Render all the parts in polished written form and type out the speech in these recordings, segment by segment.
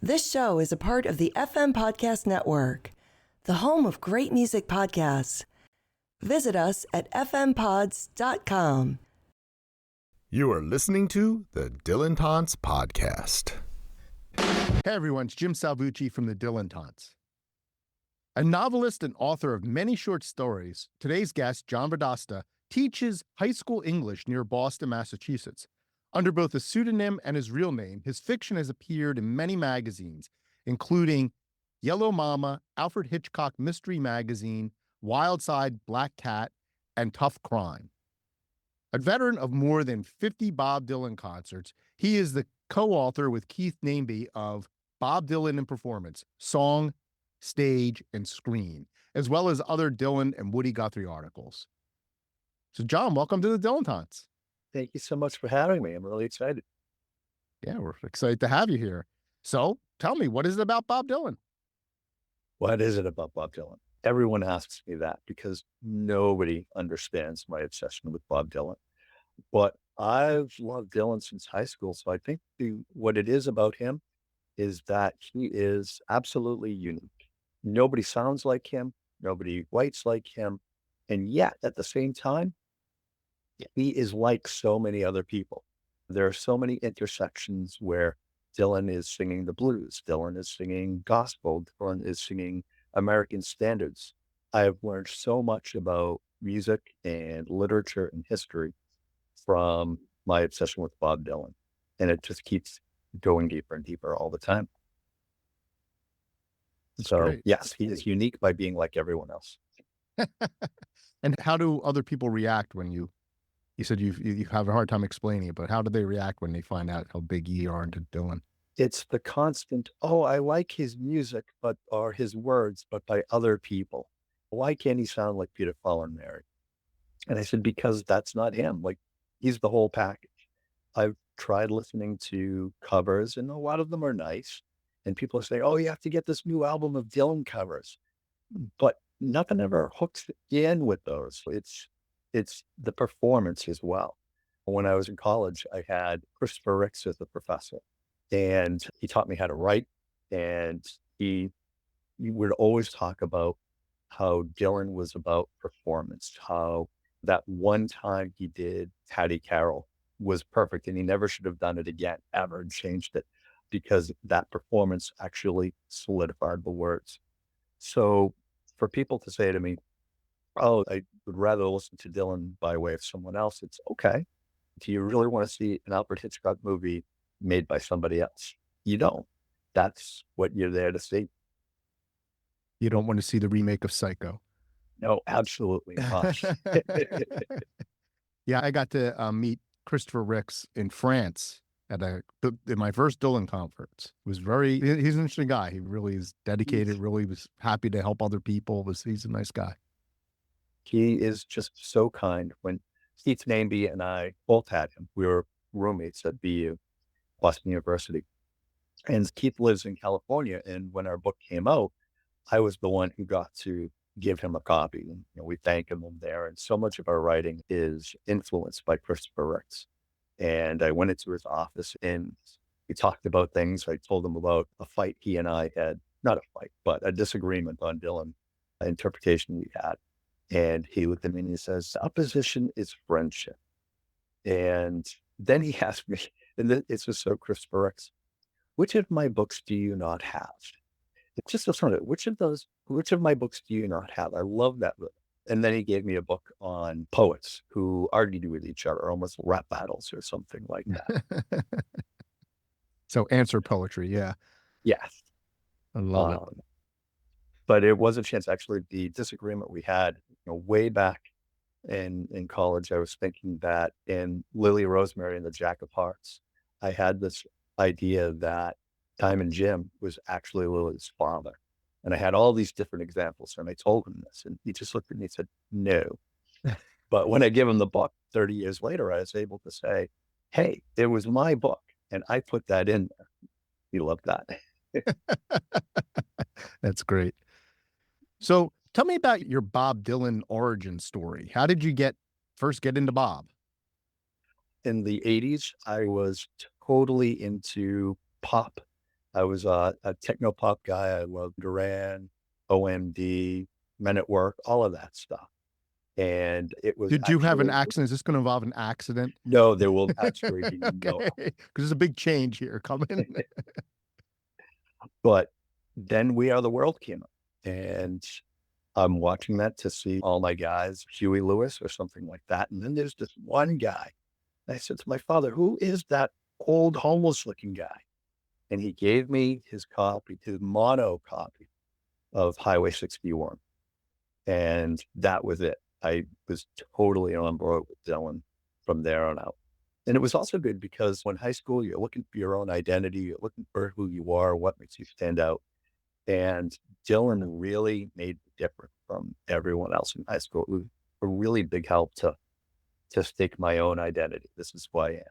This show is a part of the FM Podcast Network, the home of great music podcasts. Visit us at fmpods.com. You are listening to the Dylan Taunts Podcast. Hey everyone, it's Jim Salvucci from the Dylan Taunts. A novelist and author of many short stories, today's guest, John Rodosta, teaches high school English near Boston, Massachusetts. Under both a pseudonym and his real name, his fiction has appeared in many magazines, including Yellow Mama, Alfred Hitchcock Mystery Magazine, Wildside, Black Cat, and Tough Crime. A veteran of more than 50 Bob Dylan concerts, he is the co-author with Keith Nainby of Bob Dylan in Performance, Song, Stage, and Screen, as well as other Dylan and Woody Guthrie articles. So John, welcome to the Dylan Taunts. Thank you so much for having me. I'm really excited. Yeah, we're excited to have you here. So tell me, what is it about Bob Dylan? What is it about Bob Dylan? Everyone asks me that because nobody understands my obsession with Bob Dylan. But I've loved Dylan since high school. So I think what it is about him is that he is absolutely unique. Nobody sounds like him. Nobody writes like him. And yet at the same time, he is like so many other people. There are so many intersections where Dylan is singing the blues, Dylan is singing gospel, Dylan is singing American standards. I've learned so much about music and literature and history from my obsession with Bob Dylan. And it just keeps going deeper and deeper all the time. That's so great. Yes, he is unique by being like everyone else. And how do other people react when you said you have a hard time explaining it, but how do they react when they find out how big you are into Dylan? It's the constant, oh, I like his music, or his words, but by other people. Why can't he sound like Peter, Paul, and Mary? And I said, because that's not him. Like, he's the whole package. I've tried listening to covers, and a lot of them are nice. And people are saying, oh, you have to get this new album of Dylan covers. But nothing ever hooks in with those. It's the performance as well. When I was in college, I had Christopher Ricks as a professor, and he taught me how to write. And he would always talk about how Dylan was about performance, how that one time he did Hattie Carroll was perfect, and he never should have done it again, ever, and changed it, because that performance actually solidified the words. So for people to say to me, oh, I would rather listen to Dylan by way of someone else, it's okay. Do you really want to see an Alfred Hitchcock movie made by somebody else? You don't. That's what you're there to see. You don't want to see the remake of Psycho. No, absolutely not. Yeah, I got to meet Christopher Ricks in France in my first Dylan conference. He's an interesting guy. He really is dedicated, really was happy to help other people. He's a nice guy. He is just so kind. When Keith Nainby and I both had him, we were roommates at BU, Boston University. And Keith lives in California. And when our book came out, I was the one who got to give him a copy. And, we thank him there. And so much of our writing is influenced by Christopher Ricks. And I went into his office and we talked about things. I told him about a fight he and I had, not a fight, but a disagreement on Dylan, an interpretation we had. And he looked at me and he says, opposition is friendship. And then he asked me, and this was so Christopher Ricks, which of my books do you not have? It's just a sort of, which of my books do you not have? I love that. And then he gave me a book on poets who argued with each other, almost rap battles or something like that. So answer poetry. Yeah. Yes. I love it. But it was a chance. Actually, the disagreement we had, way back in college, I was thinking that in Lily Rosemary and the Jack of Hearts, I had this idea that Diamond Jim was actually Lily's father. And I had all these different examples. And I told him this, and he just looked at me and said, no. But when I gave him the book 30 years later, I was able to say, hey, it was my book. And I put that in there. He loved that. That's great. So tell me about your Bob Dylan origin story. How did you first get into Bob? In the 80s, I was totally into pop I was a techno pop guy. I loved Duran, OMD, Men at Work, all of that stuff. And it was Did you have an actually, accident? Is this going to involve an accident? no, there will actually be Okay, no, because there's a big change here coming. but then We Are the World came up, and I'm watching that to see all my guys, Huey Lewis or something like that. And then there's this one guy. I said to my father, who is that old homeless looking guy? And he gave me his copy, his mono copy of Highway 61. And that was it. I was totally on board with Dylan from there on out. And it was also good because when high school, you're looking for your own identity, you're looking for who you are, what makes you stand out. And Dylan really made me different from everyone else in high school. It was a really big help to stake my own identity. This is who I am.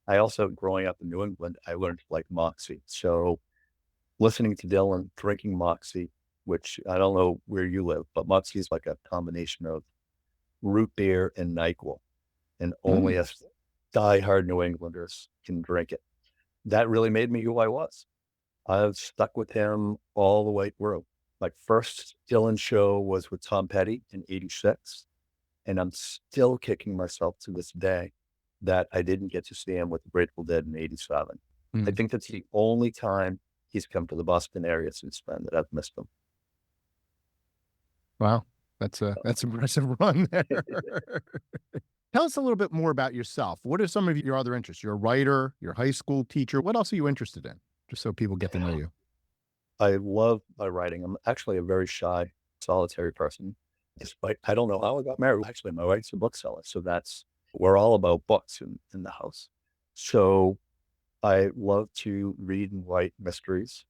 I also, growing up in New England, I learned to like Moxie. So listening to Dylan, drinking Moxie, which I don't know where you live, but Moxie is like a combination of root beer and NyQuil, and only us diehard New Englanders can drink it. That really made me who I was. I've stuck with him all the way through. My first Dylan show was with Tom Petty in '86, and I'm still kicking myself to this day that I didn't get to see him with the Grateful Dead in '87. I think that's the only time he's come to the Boston area since then that I've missed him. Wow, that's impressive run there. Tell us a little bit more about yourself. What are some of your other interests? You're a writer, you're a high school teacher. What else are you interested in? Just so people get to know you. I love my writing. I'm actually a very shy, solitary person. Despite, I don't know how I got married. Actually, my wife's a bookseller, so we're all about books in the house. So I love to read and write mysteries,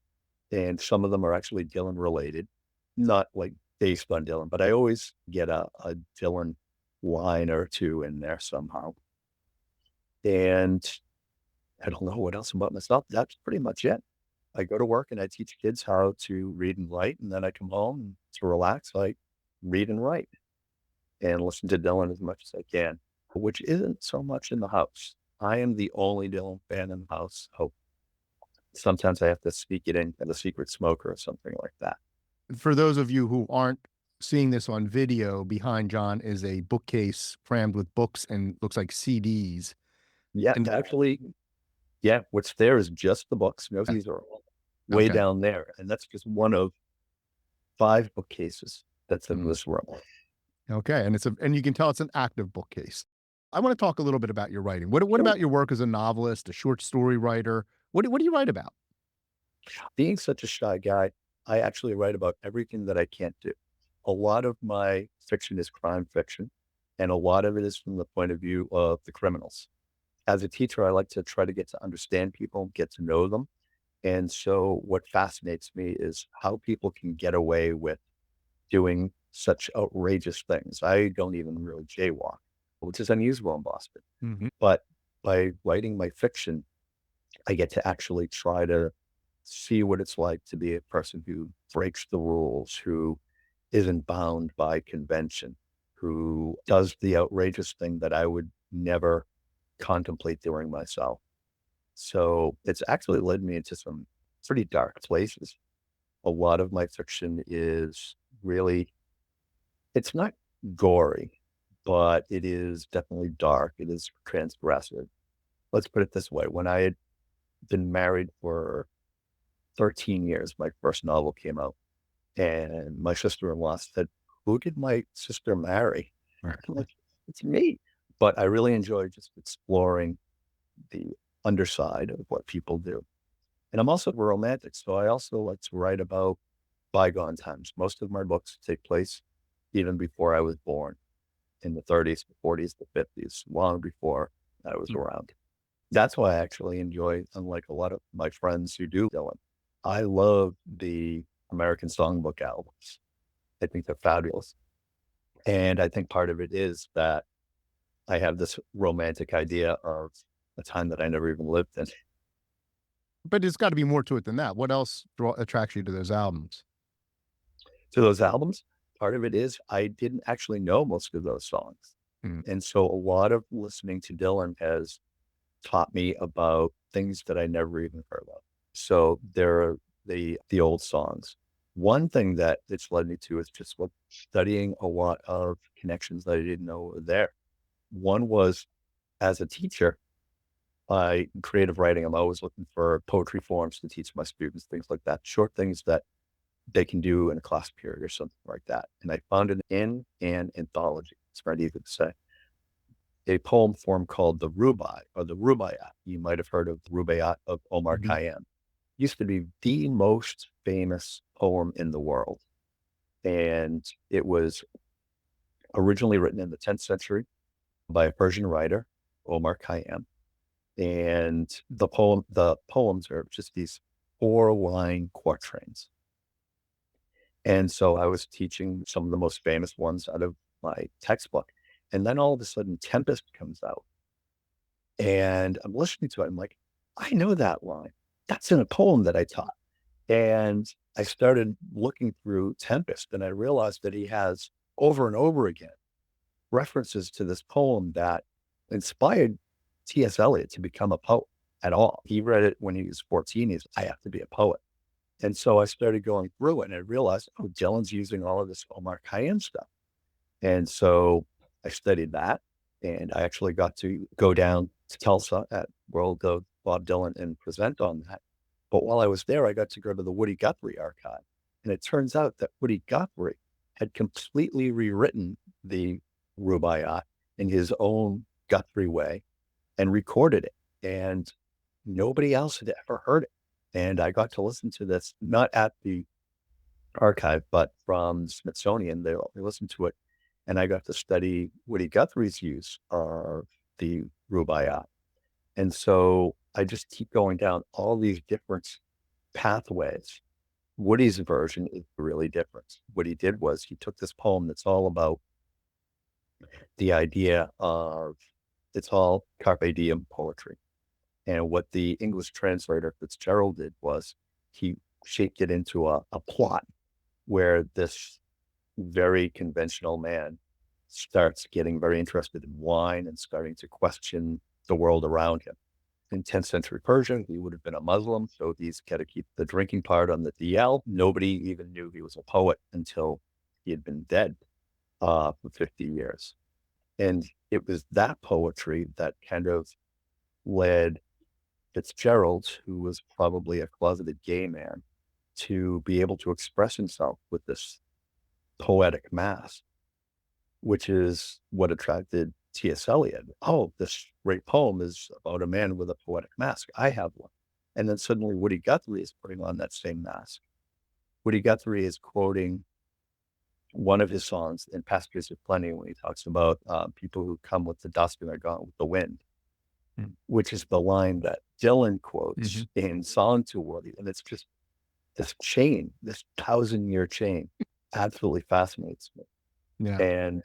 and some of them are actually Dylan related, not like based on Dylan, but I always get a Dylan line or two in there somehow. And I don't know what else about myself. That's pretty much it. I go to work and I teach kids how to read and write, and then I come home and to relax, I read and write and listen to Dylan as much as I can, which isn't so much in the house. I am the only Dylan fan in the house. Oh, sometimes I have to sneak it in as a secret smoker or something like that. For those of you who aren't seeing this on video, behind John is a bookcase crammed with books and looks like CDs. Yeah, And actually, yeah, what's there is just the books. No, these are all way Okay. down there. And that's just one of 5 bookcases that's in this room. Okay, and you can tell it's an active bookcase. I want to talk a little bit about your writing. What about your work as a novelist, a short story writer? What do you write about? Being such a shy guy, I actually write about everything that I can't do. A lot of my fiction is crime fiction, and a lot of it is from the point of view of the criminals. As a teacher, I like to try to get to understand people, get to know them. And so what fascinates me is how people can get away with doing such outrageous things. I don't even really jaywalk, which is unusual in Boston. But by writing my fiction, I get to actually try to see what it's like to be a person who breaks the rules, who isn't bound by convention, who does the outrageous thing that I would never contemplate doing myself. So it's actually led me into some pretty dark places. A lot of my fiction is really, it's not gory, but it is definitely dark. It is transgressive. Let's put it this way. When I had been married for 13 years, my first novel came out, and my sister-in-law said, "Who did my sister marry?" I'm like, "It's me." But I really enjoy just exploring the underside of what people do. And I'm also a romantic, so I also like to write about bygone times. Most of my books take place even before I was born, in the 30s, the 40s, the 50s, long before I was around. That's why I actually enjoy, unlike a lot of my friends who do Dylan, I love the American Songbook albums. I think they're fabulous. And I think part of it is that I have this romantic idea of a time that I never even lived in. But there's got to be more to it than that. What else attracts you to those albums? To those albums, part of it is I didn't actually know most of those songs. And so a lot of listening to Dylan has taught me about things that I never even heard of. So they're the old songs. One thing that it's led me to is just studying a lot of connections that I didn't know were there. One was, as a teacher, creative writing, I'm always looking for poetry forms to teach my students, things like that, short things that they can do in a class period or something like that. And I found it in an anthology. It's very easy to say. A poem form called the Rubai or the Rubaiyat. You might have heard of the Rubaiyat of Omar Khayyam. Used to be the most famous poem in the world. And it was originally written in the 10th century by a Persian writer, Omar Khayyam. And the poems are just these 4-line quatrains. And so I was teaching some of the most famous ones out of my textbook. And then all of a sudden, Tempest comes out. And I'm listening to it. I'm like, I know that line. That's in a poem that I taught. And I started looking through Tempest, and I realized that he has over and over again references to this poem that inspired T.S. Eliot to become a poet at all. He read it when he was 14. He's, I have to be a poet. And so I started going through it, and I realized, oh, Dylan's using all of this Omar Khayyam stuff. And so I studied that, and I actually got to go down to Tulsa at World of Bob Dylan and present on that. But while I was there, I got to go to the Woody Guthrie archive. And it turns out that Woody Guthrie had completely rewritten the Rubaiyat in his own Guthrie way and recorded it. And nobody else had ever heard it. And I got to listen to this, not at the archive, but from Smithsonian. They listened to it. And I got to study Woody Guthrie's use of the Rubaiyat. And so I just keep going down all these different pathways. Woody's version is really different. What he did was he took this poem that's all about the idea of, it's all carpe diem poetry. And what the English translator Fitzgerald did was he shaped it into a plot where this very conventional man starts getting very interested in wine and starting to question the world around him. In 10th century Persia, he would have been a Muslim, so he's got to keep the drinking part on the DL. Nobody even knew he was a poet until he had been dead for 50 years. And it was that poetry that kind of led Fitzgerald, who was probably a closeted gay man, to be able to express himself with this poetic mass, which is what attracted T.S. Eliot. Oh, this great poem is about a man with a poetic mask. I have one. And then suddenly Woody Guthrie is putting on that same mask. Woody Guthrie is quoting one of his songs in Pastures of Plenty when he talks about people who come with the dust and are gone with the wind, which is the line that Dylan quotes in Song to Woody. And it's just this chain, this 1,000-year chain, absolutely fascinates me. Yeah. And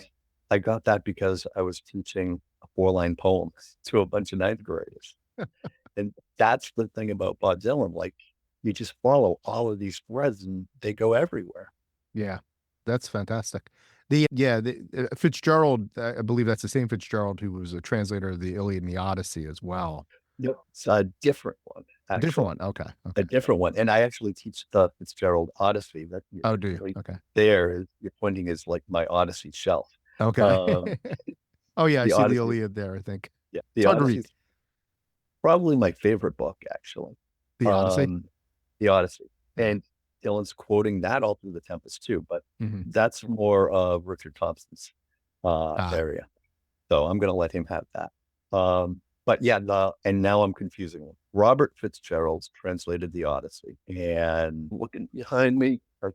I got that because I was teaching a 4-line poem to a bunch of 9th graders. And that's the thing about Bob Dylan. Like, you just follow all of these threads and they go everywhere. Yeah. That's fantastic. The Fitzgerald, I believe that's the same Fitzgerald who was a translator of the Iliad and the Odyssey as well. Yep. It's a different one. A different one. Okay. A different one. And I actually teach the Fitzgerald Odyssey. That, oh, do you? Okay. There, you're pointing is like my Odyssey shelf. Okay. Oh, yeah. I see Odyssey. the Iliad there, I think. Yeah. The Odyssey is probably my favorite book, actually. The Odyssey? The Odyssey. And Dylan's quoting that all through the Tempest too, but that's more of Richard Thompson's area. So I'm going to let him have that. But yeah, and now I'm confusing them. Robert Fitzgerald translated the Odyssey, and looking behind me, I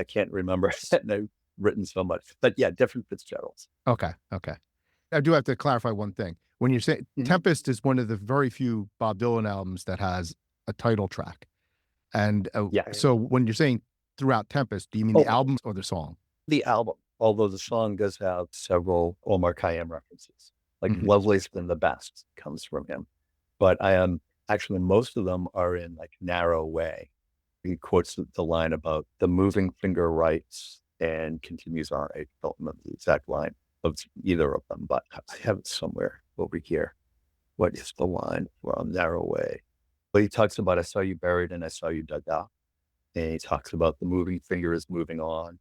can't remember. And I've written so much, but yeah, different Fitzgeralds. Okay. I do have to clarify one thing. When you say Tempest is one of the very few Bob Dylan albums that has a title track. And so when you're saying throughout Tempest, do you mean the album or the song? The album, although the song does have several Omar Khayyam references, like Loveliest and the Best comes from him. But I am actually, most of them are in like Narrow Way. He quotes the line about the moving finger writes and continues on. I don't remember the exact line of either of them, but I have it somewhere over here. What is the line from Narrow Way? But he talks about, I saw you buried and I saw you dug up. And he talks about the moving finger is moving on,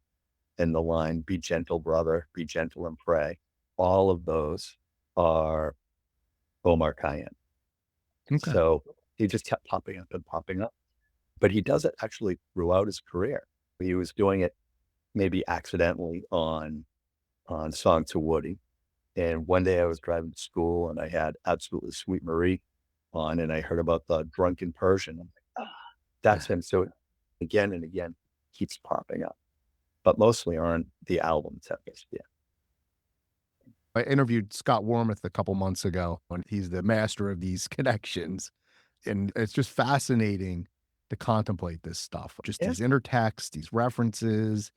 and the line, be gentle, brother, be gentle and pray. All of those are Omar Khayyam. Okay. So he just kept popping up and popping up. But he does it actually throughout his career. He was doing it maybe accidentally on Song to Woody. And one day I was driving to school and I had Absolutely Sweet Marie on, and I heard about the Drunken Persian. I'm like, ah, that's him. So again and again, keeps popping up, but mostly on the albums at least. Yeah. I interviewed Scott Wormuth a couple months ago, and he's the master of these connections. And it's just fascinating to contemplate this stuff, just Yeah. these intertexts, these references,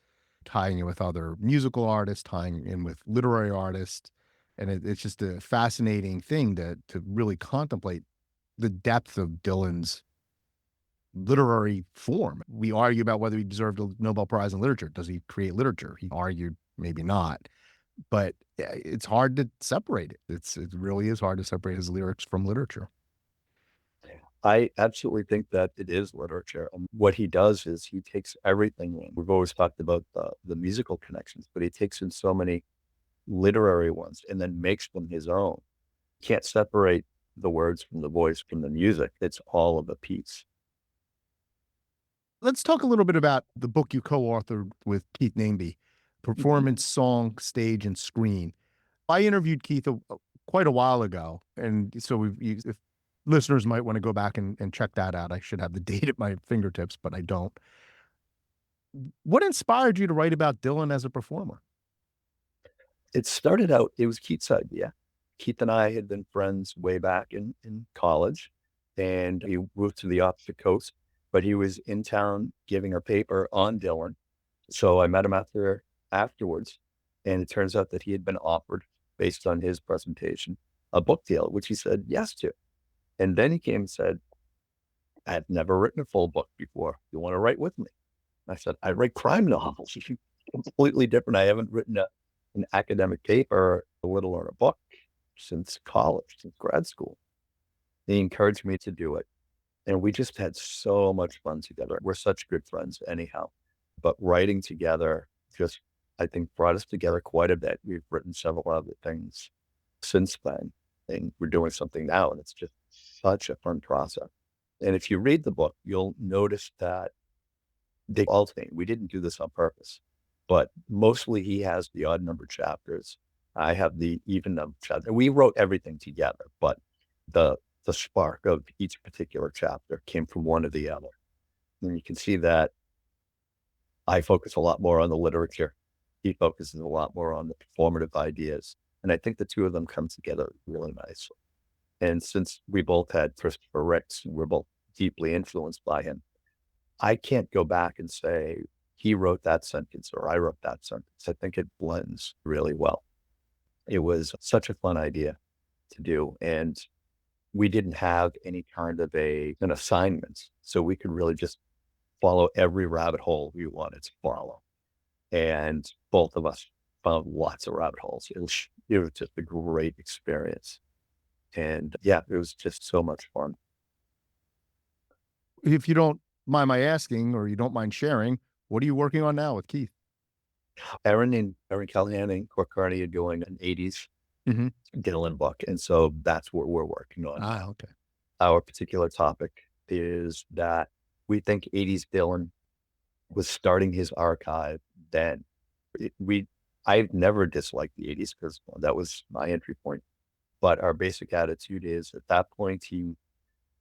tying in with other musical artists, tying in with literary artists. And it's just a fascinating thing to really contemplate the depth of Dylan's literary form. We argue about whether he deserved a Nobel Prize in literature. Does he create literature? He argued maybe not, but it's hard to separate it. It really is hard to separate his lyrics from literature. I absolutely think that it is literature. What he does is he takes everything in. We've always talked about the musical connections, but he takes in so many literary ones and then makes them his own. Can't separate the words from the voice from the music. It's all of a piece. Let's talk a little bit about the book you co-authored with Keith Nainby, Performance, Song, Stage, and Screen. I interviewed Keith quite a while ago, and so if listeners might want to go back and check that out. I should have the date at my fingertips, but I don't. What inspired you to write about Dylan as a performer? It started out, it was Keith's idea. Keith and I had been friends way back in college, and he moved to the opposite coast, but he was in town giving a paper on Dylan. So I met him afterwards, and it turns out that he had been offered, based on his presentation, a book deal, which he said yes to. And then he came and said, I've never written a full book before. You want to write with me? I said, I write crime novels. Completely different. I haven't written an academic paper, let alone a book, since college, since grad school. He encouraged me to do it. And we just had so much fun together. We're such good friends anyhow. But writing together just, I think, brought us together quite a bit. We've written several other things since then, and we're doing something now, and it's just such a fun process. And if you read the book, you'll notice that they alternate. We didn't do this on purpose, but mostly he has the odd number chapters. I have the even number chapter. We wrote everything together, but the spark of each particular chapter came from one or the other. And you can see that I focus a lot more on the literature. He focuses a lot more on the performative ideas. And I think the two of them come together really nicely. And since we both had Christopher Ricks, and we're both deeply influenced by him, I can't go back and say, he wrote that sentence or I wrote that sentence. I think it blends really well. It was such a fun idea to do. And we didn't have any kind of an assignment. So we could really just follow every rabbit hole we wanted to follow. And both of us found lots of rabbit holes. It was just a great experience. And yeah, it was just so much fun. If you don't mind my asking, or you don't mind sharing, what are you working on now with Keith? Erin Callahan and Cork Carney are doing an 80s Dylan book. And so that's what we're working on. Okay. Our particular topic is that we think 80s Dylan was starting his archive then. I've never disliked the 80s because that was my entry point. But our basic attitude is at that point, he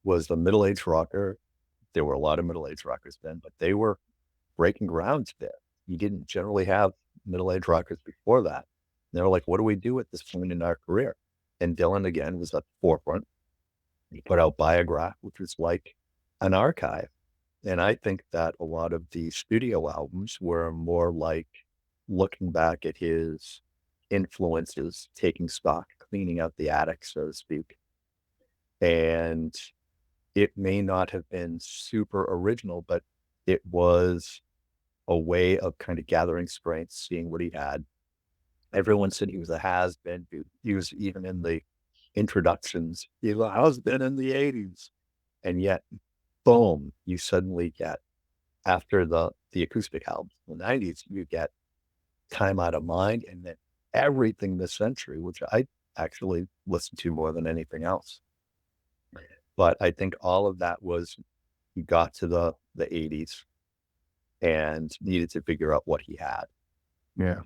was the middle-aged rocker. There were a lot of middle-aged rockers then, but they were breaking ground there. You didn't generally have middle-aged rockers before that. And they were like, what do we do at this point in our career? And Dylan, again, was at the forefront. He put out Biograph, which was like an archive. And I think that a lot of the studio albums were more like looking back at his influences, taking stock, cleaning out the attic, so to speak. And it may not have been super original, but it was a way of kind of gathering strength, seeing what he had. Everyone said he was a has-been. He was even in the introductions. He was a has-been in the 80s. And yet, boom, you suddenly get, after the acoustic albums in the 90s, you get Time Out of Mind, and then Everything This Century, which I actually listen to more than anything else. But I think all of that was, he got to the 80s and needed to figure out what he had. Yeah.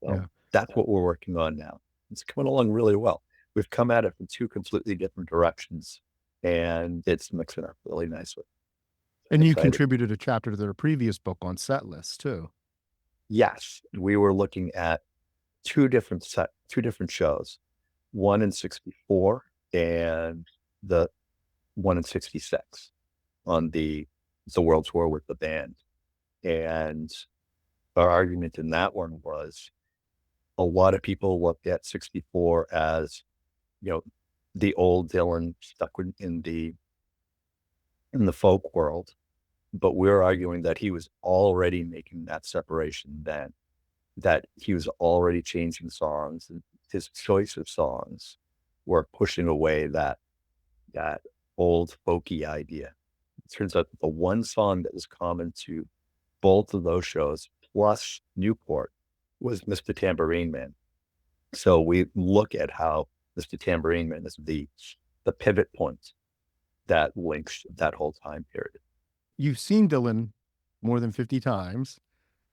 So Yeah. that's what we're working on now. It's coming along really well. We've come at it from two completely different directions, and it's mixing up really nicely. And you Excited. contributed a chapter to their previous book on set lists too. Yes, we were looking at two different shows, one in 64 and the one in 66 on the world tour with the band. And our argument in that one was, a lot of people looked at 64 as, the old Dylan stuck in the folk world, but we're arguing that he was already making that separation then, that he was already changing songs, and his choice of songs were pushing away that old folky idea. It turns out that the one song that was common to both of those shows, plus Newport, was Mr. Tambourine Man. So we look at how Mr. Tambourine Man is the pivot point that links that whole time period. You've seen Dylan more than 50 times.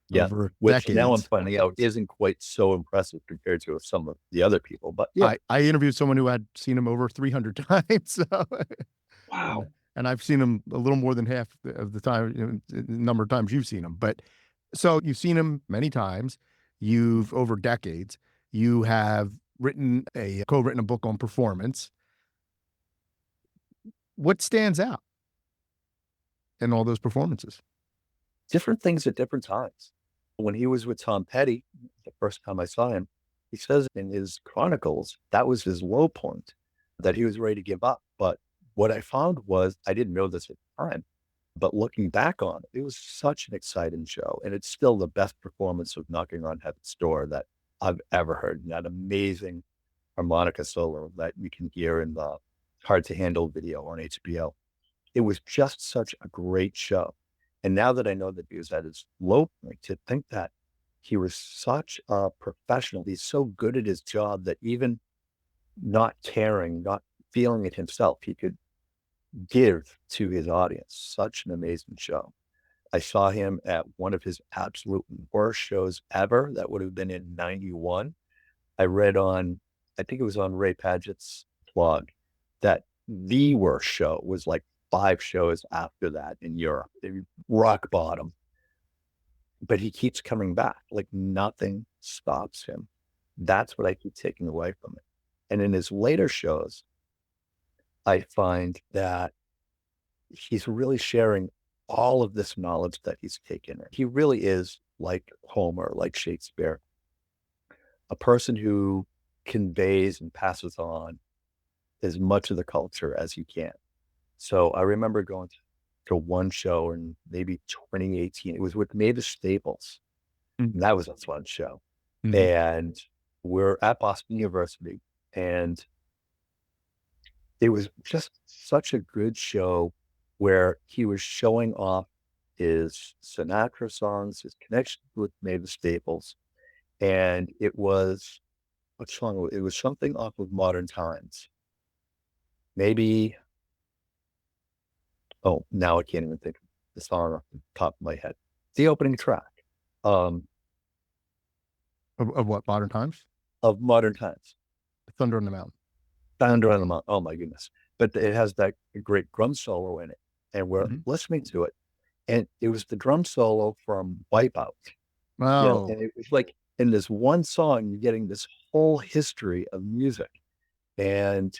Yeah, over which decades. now I'm finding out isn't quite so impressive compared to some of the other people. But yeah, I interviewed someone who had seen him over 300 times. So, wow. And I've seen him a little more than half of the time, the number of times you've seen him. But so you've seen him many times. You've, over decades, you have co-written a book on performance. What stands out in all those performances? Different things at different times. When he was with Tom Petty, the first time I saw him, he says in his chronicles, that was his low point, that he was ready to give up. But what I found was, I didn't know this at the time, but looking back on it, it was such an exciting show. And it's still the best performance of Knocking on Heaven's Door that I've ever heard. And that amazing harmonica solo that you can hear in the Hard to Handle video on HBO. It was just such a great show. And now that I know that he was at his low point, to think that he was such a professional, he's so good at his job that even not caring, not feeling it himself, he could give to his audience. Such an amazing show. I saw him at one of his absolute worst shows ever. That would have been in 91. I read on, I think it was on Ray Padgett's blog, that the worst show was like 5 shows after that in Europe. Rock bottom. But he keeps coming back. Like nothing stops him. That's what I keep taking away from it. And in his later shows, I find that he's really sharing all of this knowledge that he's taken. He really is like Homer, like Shakespeare, a person who conveys and passes on as much of the culture as he can. So I remember going to one show in maybe 2018. It was with Mavis Staples. Mm-hmm. And that was a fun show. Mm-hmm. And we're at Boston University, and it was just such a good show where he was showing off his Sinatra songs, his connection with Mavis Staples. And it was, what song? It was something off of Modern Times. Maybe, oh, now I can't even think of the song off the top of my head. The opening track. Of what? Modern Times? Of Modern Times. Thunder on the Mountain. Thunder on the Mountain. Oh my goodness. But it has that great drum solo in it. And we're listening to it. And it was the drum solo from Wipeout. Oh. And it was like, in this one song, you're getting this whole history of music. And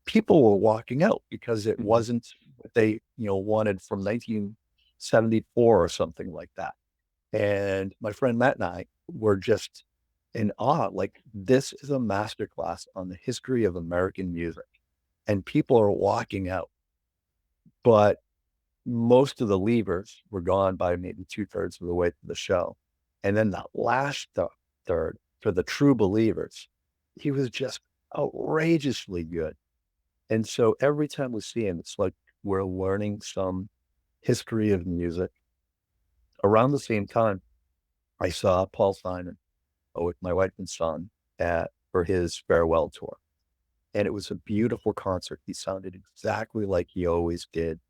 people were walking out because it wasn't what they, wanted from 1974 or something like that. And my friend Matt and I were just in awe. Like, this is a masterclass on the history of American music. And people are walking out. But most of the leavers were gone by maybe 2/3 of the way through the show. And then the last third, for the true believers, he was just outrageously good. And so every time we see him, it's like we're learning some history of music. Around the same time, I saw Paul Simon with my wife and son for his farewell tour. And it was a beautiful concert. He sounded exactly like he always did.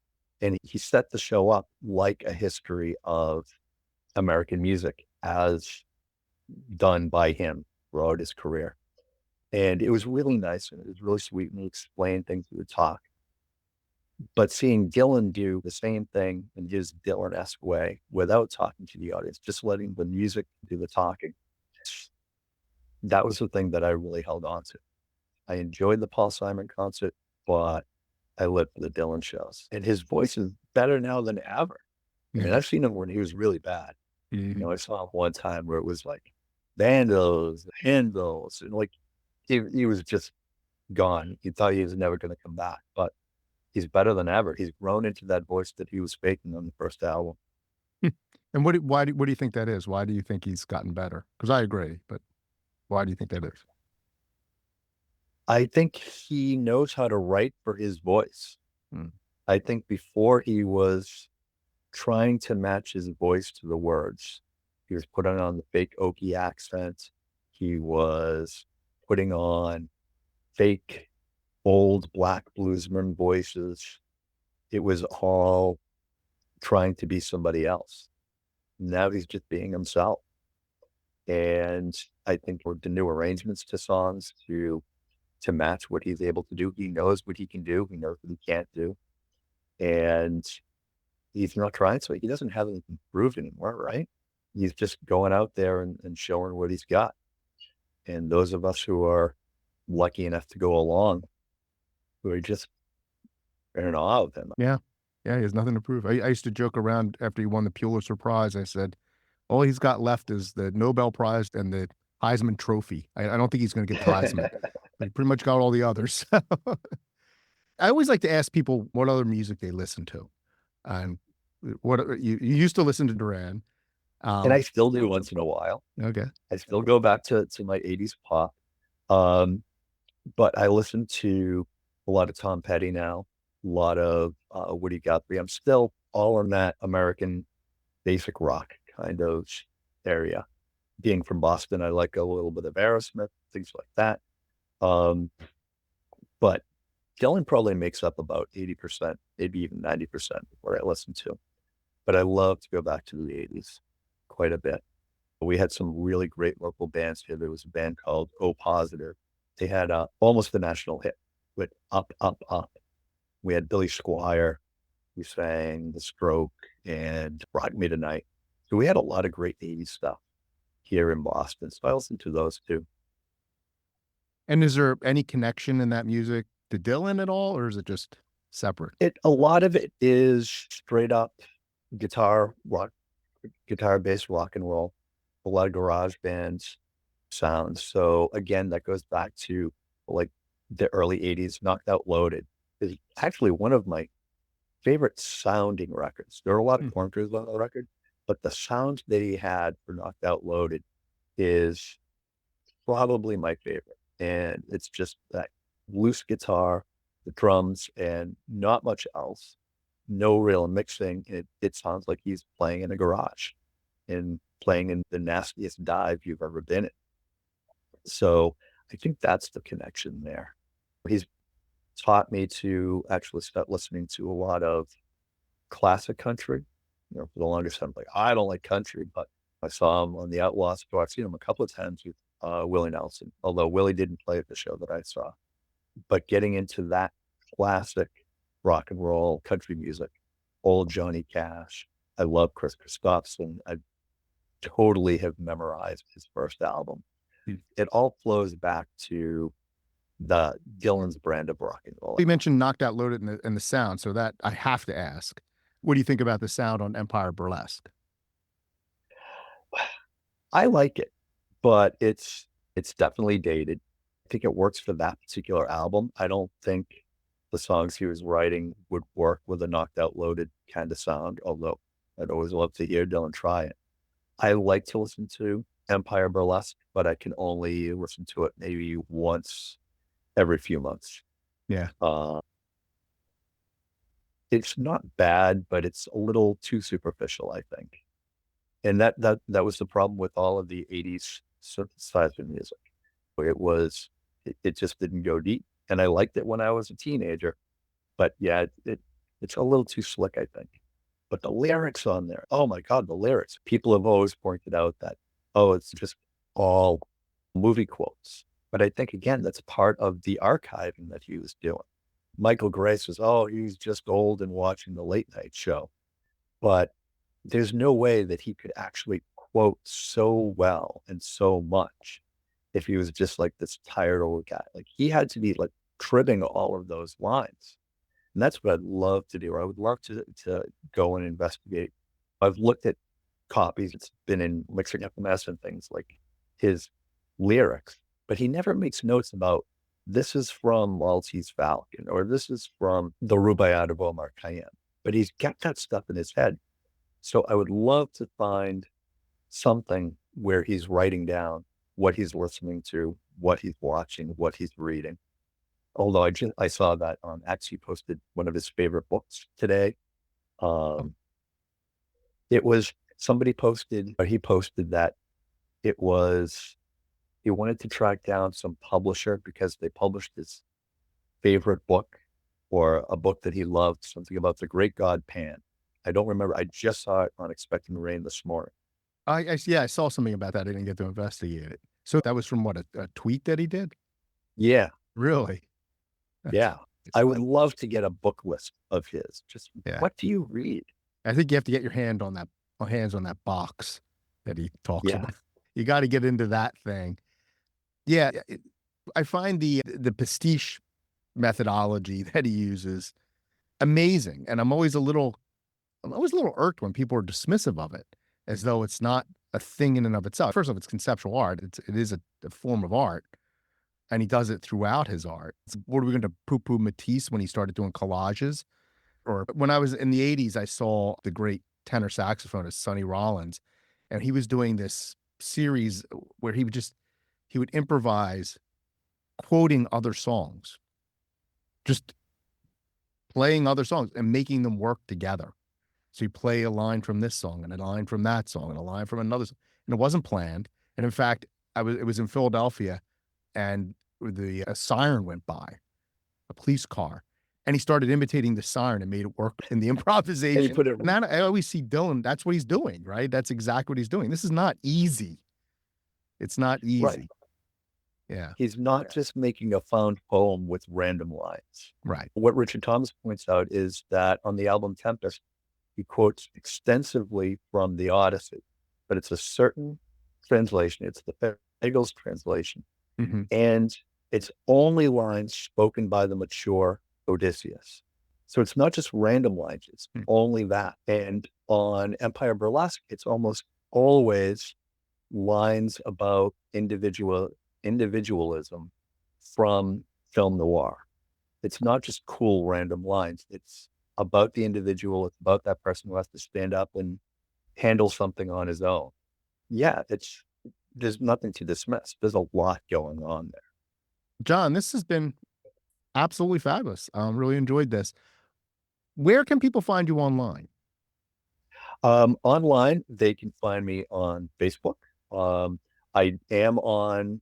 And he set the show up like a history of American music as done by him throughout his career. And it was really nice and it was really sweet, and he explained things through the talk. But seeing Dylan do the same thing in his Dylan-esque way without talking to the audience, just letting the music do the talking, that was the thing that I really held on to. I enjoyed the Paul Simon concert, but I lived for the Dylan shows. And his voice is better now than ever. I mean, I've seen him when he was really bad. You know, I saw him one time where it was like bandos, handles, and like he was just gone. You thought he was never going to come back, but he's better than ever. He's grown into that voice that he was faking on the first album. And what do you think that is? Why do you think he's gotten better? Because I agree, but why do you think that is? I think he knows how to write for his voice. I think before he was trying to match his voice to the words. He was putting on the fake Okie accent. He was putting on fake old black bluesman voices. It was all trying to be somebody else. Now he's just being himself. And I think with the new arrangements to songs to match what he's able to do, he knows what he can do. He knows what he can't do. And he's not trying, so he doesn't have anything proved anymore, right? He's just going out there and showing what he's got. And those of us who are lucky enough to go along, who are just in awe of him. Yeah. Yeah, he has nothing to prove. I used to joke around after he won the Pulitzer Prize. I said, all he's got left is the Nobel Prize and the Heisman Trophy. I don't think he's going to get the Heisman. But he pretty much got all the others. I always like to ask people what other music they listen to. And what you used to listen to Duran. And I still do once in a while. Okay. I still go back to my 80s pop. But I listen to a lot of Tom Petty now, a lot of Woody Guthrie. I'm still all in that American basic rock kind of area. Being from Boston, I like a little bit of Aerosmith, things like that. But Dylan probably makes up about 80%, maybe even 90% of what I listen to. But I love to go back to the 80s quite a bit. We had some really great local bands here. There was a band called O Positive. They had almost a national hit with Up, Up, Up. We had Billy Squire, who sang The Stroke and Rock Me Tonight. So we had a lot of great 80s stuff here in Boston. So I listened to those too. And is there any connection in that music to Dylan at all, or is it just separate? A lot of it is straight up guitar, based rock and roll, a lot of garage bands sounds. So again, that goes back to like the early 80s. Knocked Out Loaded is actually one of my favorite sounding records. There are a lot of corners on the record, but the sound that he had for Knocked Out Loaded is probably my favorite. And it's just that loose guitar, the drums, and not much else. No real mixing. It sounds like he's playing in a garage and playing in the nastiest dive you've ever been in. So I think that's the connection there. He's taught me to actually start listening to a lot of classic country. You know, for the longest time, like, I don't like country, but I saw him on the Outlaws tour. I've seen him a couple of times with Willie Nelson, although Willie didn't play at the show that I saw. But getting into that classic rock and roll country music, old Johnny Cash. I love Chris Christopherson. I totally have memorized his first album. It all flows back to the Dylan's brand of rock and roll. You mentioned Knocked Out Loaded and the sound, so that I have to ask, what do you think about the sound on Empire Burlesque? I like it, but it's definitely dated. I think it works for that particular album. I don't think the songs he was writing would work with a Knocked Out Loaded kind of sound, although I'd always love to hear Dylan try it. I like to listen to Empire Burlesque, but I can only listen to it maybe once every few months. Yeah. It's not bad, but it's a little too superficial, I think. And that was the problem with all of the 80s synthesizer music. It just didn't go deep. And I liked it when I was a teenager. But yeah, it's a little too slick, I think. But the lyrics on there, oh my God, the lyrics. People have always pointed out that, oh, it's just all movie quotes. But I think, again, that's part of the archiving that he was doing. Michael Gray says, oh, he's just old and watching the late night show. But there's no way that he could actually quote so well and so much if he was just like this tired old guy. Like, he had to be like cribbing all of those lines. And that's what I'd love to do. I would love to go and investigate. I've looked at copies. It's been in Mixer FMS and things like his lyrics, but he never makes notes about this is from Maltese Falcon or this is from the Rubaiyat of Omar Khayyam. But he's got that stuff in his head. So I would love to find something where he's writing down what he's listening to, what he's watching, what he's reading. Although I saw that on X, he posted one of his favorite books today. It was somebody posted, or he posted that he wanted to track down some publisher because they published his favorite book or a book that he loved, something about the great god Pan. I don't remember. I just saw it on Expecting Rain this morning. I saw something about that. I didn't get to investigate it. So that was from what, a tweet that he did? Yeah. Really? Yeah. I would love to get a book list of his. Just what do you read? I think you have to get your hands on that box that he talks about. You got to get into that thing. Yeah. I find the pastiche methodology that he uses amazing. And I'm always a little irked when people are dismissive of it, as though it's not a thing in and of itself. First off, it's conceptual art. It is a form of art. And he does it throughout his art. What are we going to poo-poo Matisse when he started doing collages? Or when I was in the 80s, I saw the great tenor saxophonist Sonny Rollins, and he was doing this series where he would improvise quoting other songs, just playing other songs and making them work together. So you play a line from this song and a line from that song and a line from another song. And it wasn't planned. And in fact, it was in Philadelphia, and a siren went by, a police car, and he started imitating the siren and made it work in the improvisation. And that, I always see Dylan, that's what he's doing, right? That's exactly what he's doing. This is not easy. It's not easy. Right. Yeah. He's not just making a found poem with random lines. Right. What Richard Thomas points out is that on the album Tempest, he quotes extensively from the Odyssey, but it's a certain translation. It's the Hegel's translation. Mm-hmm. And it's only lines spoken by the mature Odysseus. So it's not just random lines, it's only that. And on Empire Burlesque, it's almost always lines about individualism from film noir. It's not just cool random lines. It's about the individual. It's about that person who has to stand up and handle something on his own. Yeah, there's nothing to dismiss. There's a lot going on there. John, this has been absolutely fabulous. Really enjoyed this. Where can people find you online? Online, they can find me on Facebook. I am on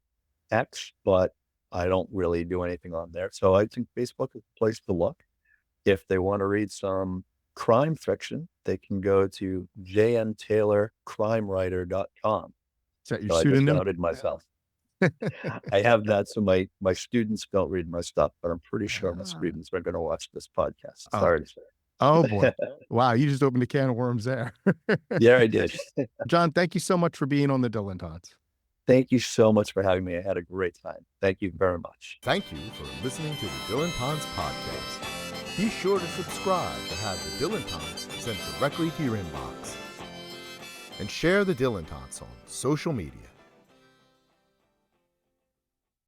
X, but I don't really do anything on there. So I think Facebook is a place to look. If they want to read some crime fiction, they can go to jntaylorcrimewriter.com. Is that your pseudonym? I just outed myself. I have that so my students don't read my stuff, but I'm pretty sure my students are going to watch this podcast. Sorry to say. Oh, boy. Wow, you just opened a can of worms there. Yeah, I did. John, thank you so much for being on the Dylan Tots. Thank you so much for having me. I had a great time. Thank you very much. Thank you for listening to the Dylan Tots podcast. Be sure to subscribe to have the Dylan Tots sent directly to your inbox. And share the Dylan Tots on social media.